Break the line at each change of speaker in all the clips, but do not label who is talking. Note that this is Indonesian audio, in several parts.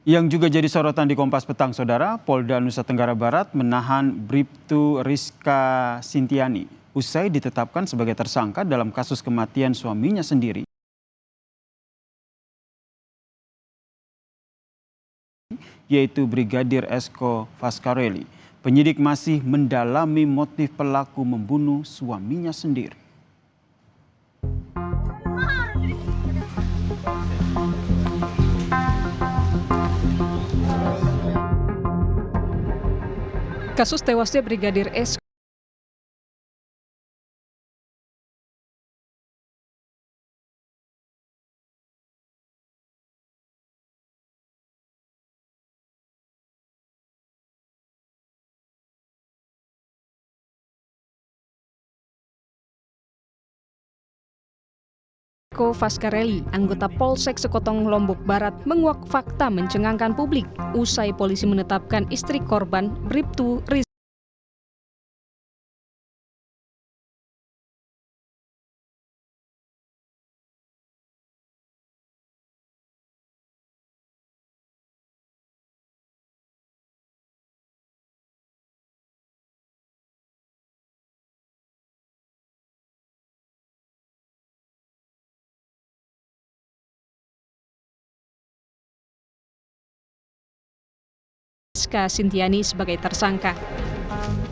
Yang juga jadi sorotan di Kompas Petang, Saudara, Polda Nusa Tenggara Barat menahan Bribtu Rizka Sintiani usai ditetapkan sebagai tersangka dalam kasus kematian suaminya sendiri, yaitu Brigadir Esko Fascarelli. Penyidik masih mendalami motif pelaku membunuh suaminya sendiri.
Kasus tewasnya Brigadir Esko Fascarelli, anggota Polsek Sekotong, Lombok Barat, menguak fakta mencengangkan publik usai polisi menetapkan istri korban Bribtu Rizka Sintiani sebagai tersangka.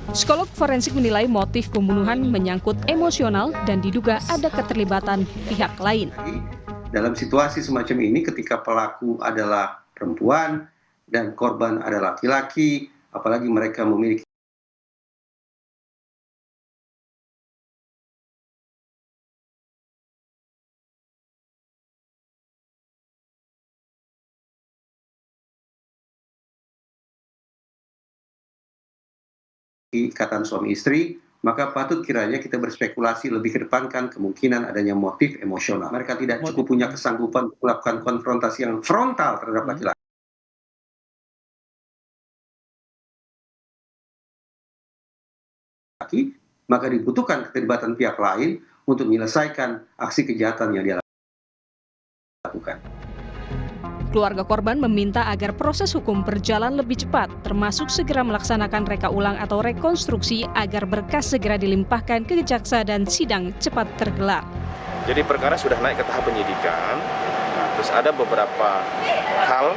Psikolog forensik menilai motif pembunuhan menyangkut emosional dan diduga ada keterlibatan pihak lain.
Dalam situasi semacam ini, ketika pelaku adalah perempuan dan korban adalah laki-laki, apalagi mereka memiliki ikatan suami istri, maka patut kiranya kita berspekulasi lebih kedepankan kemungkinan adanya motif emosional. Mereka tidak cukup punya kesanggupan melakukan konfrontasi yang frontal terhadap laki-laki, maka dibutuhkan keterlibatan pihak lain untuk menyelesaikan aksi kejahatan yang dia lakukan.
Keluarga korban meminta agar proses hukum berjalan lebih cepat, termasuk segera melaksanakan reka ulang atau rekonstruksi agar berkas segera dilimpahkan ke jaksa dan sidang cepat tergelar.
Jadi perkara sudah naik ke tahap penyidikan, terus ada beberapa hal,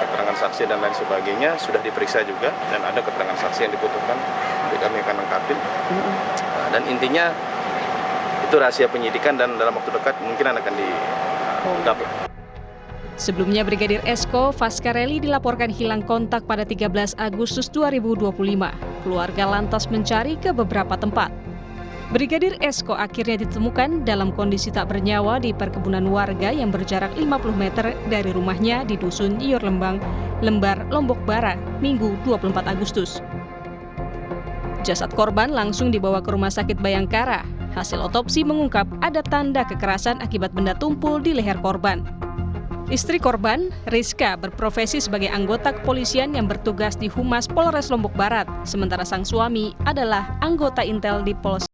keterangan saksi dan lain sebagainya sudah diperiksa juga, dan ada keterangan saksi yang dibutuhkan, jadi kami akan lengkapin. Dan intinya itu rahasia penyidikan dan dalam waktu dekat mungkin akan didapat.
Sebelumnya Brigadir Esko Fascarelli dilaporkan hilang kontak pada 13 Agustus 2025. Keluarga lantas mencari ke beberapa tempat. Brigadir Esko akhirnya ditemukan dalam kondisi tak bernyawa di perkebunan warga yang berjarak 50 meter dari rumahnya di Dusun Iyor Lembang, Lembar, Lombok Barat, Minggu 24 Agustus. Jasad korban langsung dibawa ke Rumah Sakit Bayangkara. Hasil otopsi mengungkap ada tanda kekerasan akibat benda tumpul di leher korban. Istri korban, Rizka, berprofesi sebagai anggota kepolisian yang bertugas di Humas Polres Lombok Barat, sementara sang suami adalah anggota Intel di Polsek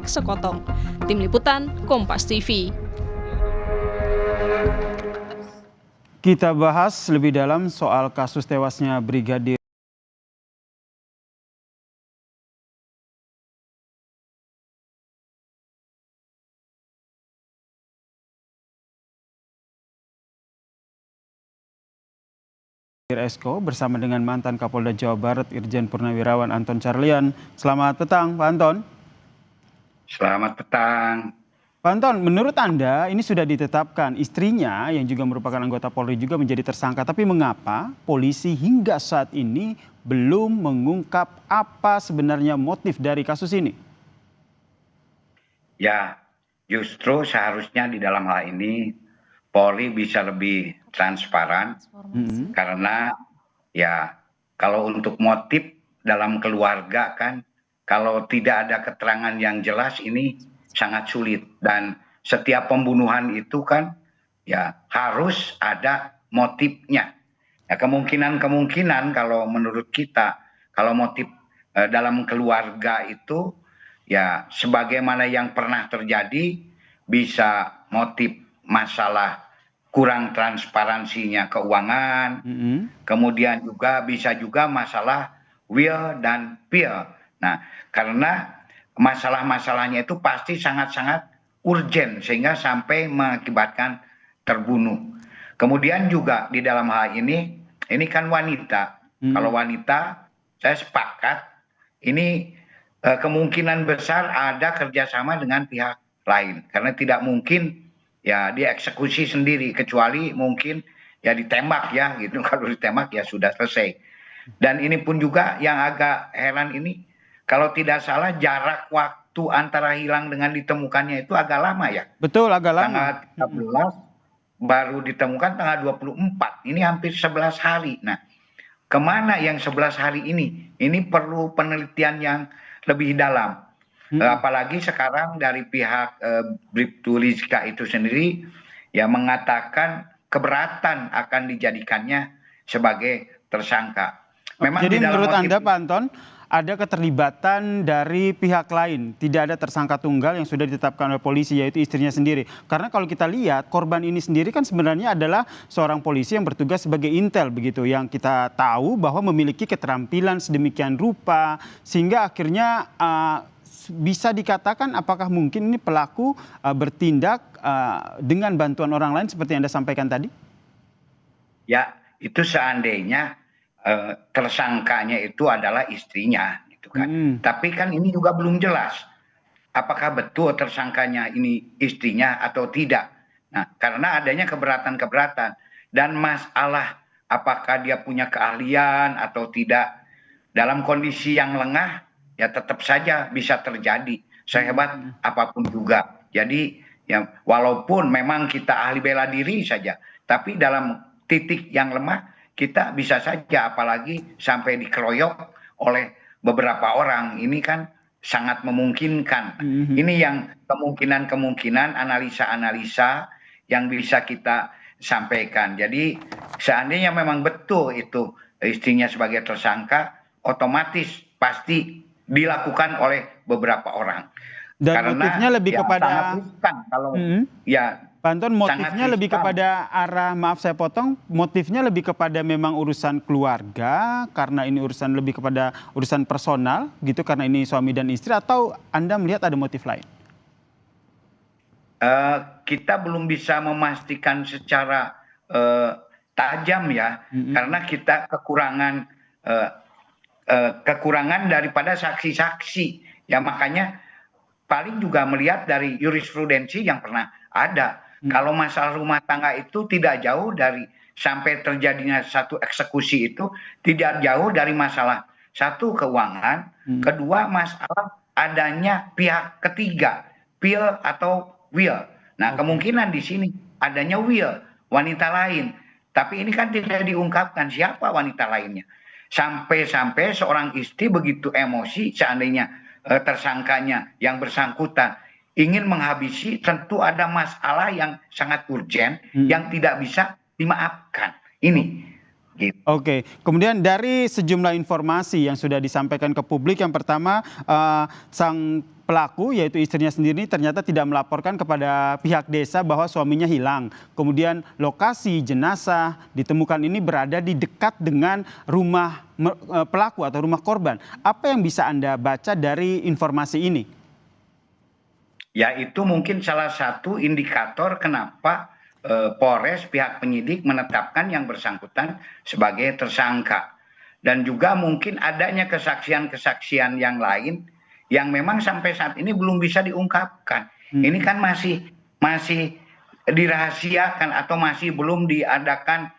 Sekotong. Tim Liputan, Kompas TV.
Kita bahas lebih dalam soal kasus tewasnya Brigadir Esko bersama dengan mantan Kapolda Jawa Barat Irjen Purnawirawan Anton Carlyan. Selamat petang, Pak Anton.
Selamat petang.
Pak Anton, menurut Anda ini sudah ditetapkan istrinya yang juga merupakan anggota Polri juga menjadi tersangka. Tapi mengapa polisi hingga saat ini belum mengungkap apa sebenarnya motif dari kasus ini?
Ya, justru seharusnya di dalam hal ini Polri bisa lebih transparan. Karena ya kalau untuk motif dalam keluarga kan, kalau tidak ada keterangan yang jelas ini sangat sulit, dan setiap pembunuhan itu kan ya harus ada motifnya. Ya, kemungkinan kalau menurut kita, kalau motif dalam keluarga itu ya sebagaimana yang pernah terjadi, bisa motif masalah kurang transparansinya keuangan, kemudian juga bisa juga masalah will dan fear. Nah, karena masalah-masalahnya itu pasti sangat-sangat urgent sehingga sampai mengakibatkan terbunuh. Kemudian juga di dalam hal ini kan wanita. Kalau wanita, saya sepakat ini kemungkinan besar ada kerjasama dengan pihak lain. Karena tidak mungkin ya dieksekusi sendiri, kecuali mungkin ya ditembak ya gitu. Kalau ditembak ya sudah selesai. Dan ini pun juga yang agak heran ini, kalau tidak salah jarak waktu antara hilang dengan ditemukannya itu agak lama ya.
Betul, agak
Tanggal
lama.
13 baru ditemukan tanggal 24. Ini hampir 11 hari. Nah, kemana yang 11 hari ini? Ini perlu penelitian yang lebih dalam. Apalagi sekarang dari pihak Bribtu Rizka itu sendiri ya mengatakan keberatan akan dijadikannya sebagai tersangka.
Memang jadi menurut Anda, Pak Anton, ada keterlibatan dari pihak lain, tidak ada tersangka tunggal yang sudah ditetapkan oleh polisi, yaitu istrinya sendiri. Karena kalau kita lihat korban ini sendiri kan sebenarnya adalah seorang polisi yang bertugas sebagai intel begitu, yang kita tahu bahwa memiliki keterampilan sedemikian rupa sehingga akhirnya bisa dikatakan apakah mungkin ini pelaku bertindak dengan bantuan orang lain seperti yang Anda sampaikan tadi?
Ya, itu seandainya tersangkanya itu adalah istrinya gitu kan. Tapi kan ini juga belum jelas apakah betul tersangkanya ini istrinya atau tidak. Nah, karena adanya keberatan-keberatan dan masalah apakah dia punya keahlian atau tidak dalam kondisi yang lengah ya tetap saja bisa terjadi sehebat apapun juga. Jadi ya walaupun memang kita ahli bela diri saja, tapi dalam titik yang lemah kita bisa saja, apalagi sampai dikeroyok oleh beberapa orang. Ini kan sangat memungkinkan. Ini yang kemungkinan-kemungkinan analisa-analisa yang bisa kita sampaikan. Jadi seandainya memang betul itu istrinya sebagai tersangka, otomatis pasti dilakukan oleh beberapa orang.
Dan
karena
motifnya lebih
ya,
kepada
sangat riskan kalau ya
Pak Anton, motifnya lebih kepada arah, maaf saya potong, motifnya lebih kepada memang urusan keluarga, karena ini urusan lebih kepada urusan personal, gitu, karena ini suami dan istri, atau Anda melihat ada motif lain?
Kita belum bisa memastikan secara tajam ya, karena kita kekurangan daripada saksi-saksi, ya makanya paling juga melihat dari jurisprudensi yang pernah ada. Kalau masalah rumah tangga itu tidak jauh dari sampai terjadinya satu eksekusi itu tidak jauh dari masalah satu keuangan, kedua masalah adanya pihak ketiga, will atau will. Nah, kemungkinan di sini adanya will wanita lain, tapi ini kan tidak diungkapkan siapa wanita lainnya. Sampai-sampai seorang istri begitu emosi seandainya tersangkanya yang bersangkutan ingin menghabisi, tentu ada masalah yang sangat urgent yang tidak bisa dimaafkan. Ini. Gitu.
Oke, kemudian dari sejumlah informasi yang sudah disampaikan ke publik, yang pertama sang pelaku yaitu istrinya sendiri ternyata tidak melaporkan kepada pihak desa bahwa suaminya hilang. Kemudian lokasi jenazah ditemukan ini berada di dekat dengan rumah pelaku atau rumah korban. Apa yang bisa Anda baca dari informasi ini?
Ya, itu mungkin salah satu indikator kenapa Polres pihak penyidik menetapkan yang bersangkutan sebagai tersangka. Dan juga mungkin adanya kesaksian-kesaksian yang lain yang memang sampai saat ini belum bisa diungkapkan. Ini kan masih dirahasiakan atau masih belum diadakan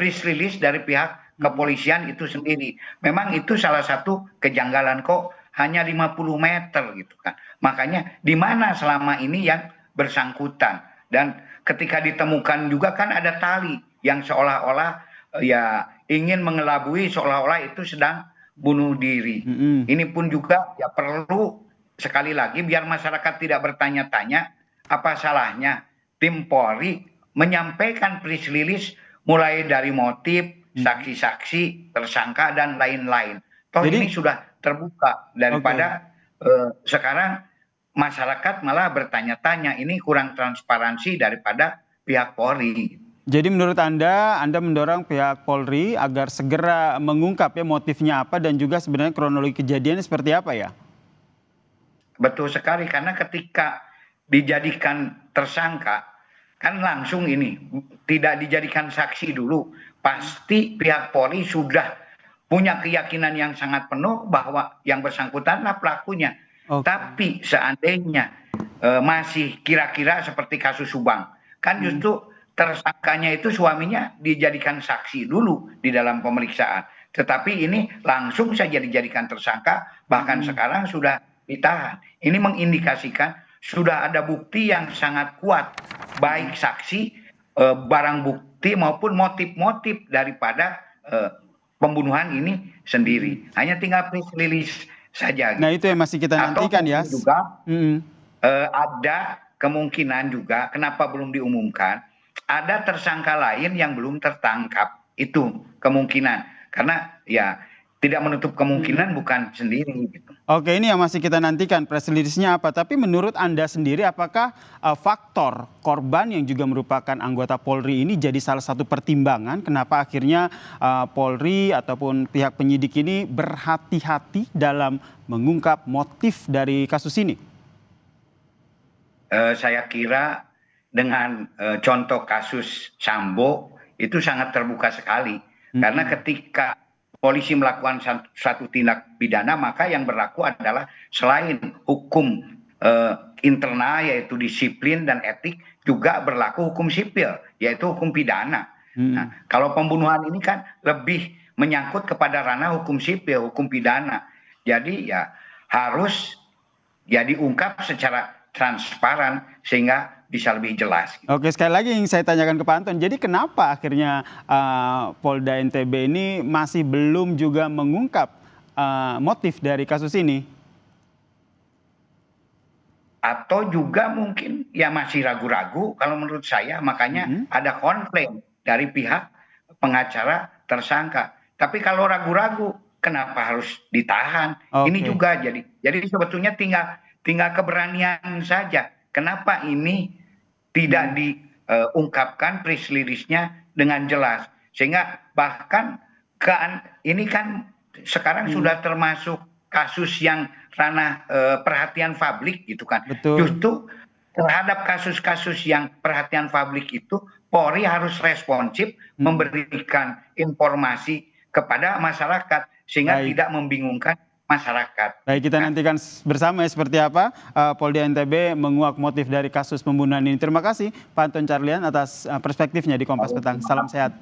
press release dari pihak kepolisian itu sendiri. Memang itu salah satu kejanggalan, kok hanya 50 meter gitu kan. Makanya di mana selama ini yang bersangkutan, dan ketika ditemukan juga kan ada tali yang seolah-olah ya ingin mengelabui, seolah-olah itu sedang bunuh diri. Ini pun juga ya perlu sekali lagi biar masyarakat tidak bertanya-tanya, apa salahnya tim Polri menyampaikan press release mulai dari motif saksi-saksi, tersangka dan lain-lain. Toh
Jadi-
ini sudah terbuka daripada sekarang masyarakat malah bertanya-tanya, ini kurang transparansi daripada pihak Polri.
Jadi menurut Anda mendorong pihak Polri agar segera mengungkap ya motifnya apa dan juga sebenarnya kronologi kejadiannya seperti apa ya?
Betul sekali, karena ketika dijadikan tersangka, kan langsung ini, tidak dijadikan saksi dulu. Pasti pihak Polri sudah punya keyakinan yang sangat penuh bahwa yang bersangkutanlah pelakunya.
Oke.
Tapi seandainya masih kira-kira seperti kasus Subang, kan justru tersangkanya itu suaminya dijadikan saksi dulu di dalam pemeriksaan. Tetapi ini langsung saja dijadikan tersangka, bahkan sekarang sudah ditahan. Ini mengindikasikan sudah ada bukti yang sangat kuat, baik saksi, barang bukti maupun motif-motif daripada pembunuhan ini sendiri. Hanya tinggal press release saja.
Nah itu yang masih kita nantikan ya.
Atau juga ada kemungkinan juga kenapa belum diumumkan, ada tersangka lain yang belum tertangkap. Itu kemungkinan. Karena ya tidak menutup kemungkinan bukan sendiri gitu.
Oke, ini yang masih kita nantikan press release-nya apa. Tapi menurut Anda sendiri apakah faktor korban yang juga merupakan anggota Polri ini jadi salah satu pertimbangan kenapa akhirnya Polri ataupun pihak penyidik ini berhati-hati dalam mengungkap motif dari kasus ini?
Saya kira dengan contoh kasus Sambo itu sangat terbuka sekali. Karena ketika polisi melakukan satu tindak pidana, maka yang berlaku adalah selain hukum internal yaitu disiplin dan etik, juga berlaku hukum sipil yaitu hukum pidana. Nah, kalau pembunuhan ini kan lebih menyangkut kepada ranah hukum sipil, hukum pidana. Jadi ya harus ya diungkap secara transparan sehingga bisa lebih jelas.
Oke, sekali lagi yang saya tanyakan ke Pak Anton, jadi kenapa akhirnya Polda NTB ini masih belum juga mengungkap motif dari kasus ini?
Atau juga mungkin ya masih ragu-ragu kalau menurut saya, makanya ada komplain dari pihak pengacara tersangka. Tapi kalau ragu-ragu, kenapa harus ditahan? Ini juga jadi sebetulnya tinggal keberanian saja. Kenapa ini tidak diungkapkan press release-nya dengan jelas, sehingga bahkan ini kan sekarang sudah termasuk kasus yang ranah perhatian publik gitu kan.
Betul.
Justru terhadap kasus-kasus yang perhatian publik itu Polri harus responsif memberikan informasi kepada masyarakat sehingga tidak membingungkan masyarakat.
Baik, kita nantikan bersama ya seperti apa Polda NTB menguak motif dari kasus pembunuhan ini. Terima kasih Pak Anton Carlyan atas perspektifnya di Kompas Petang. Salam sehat.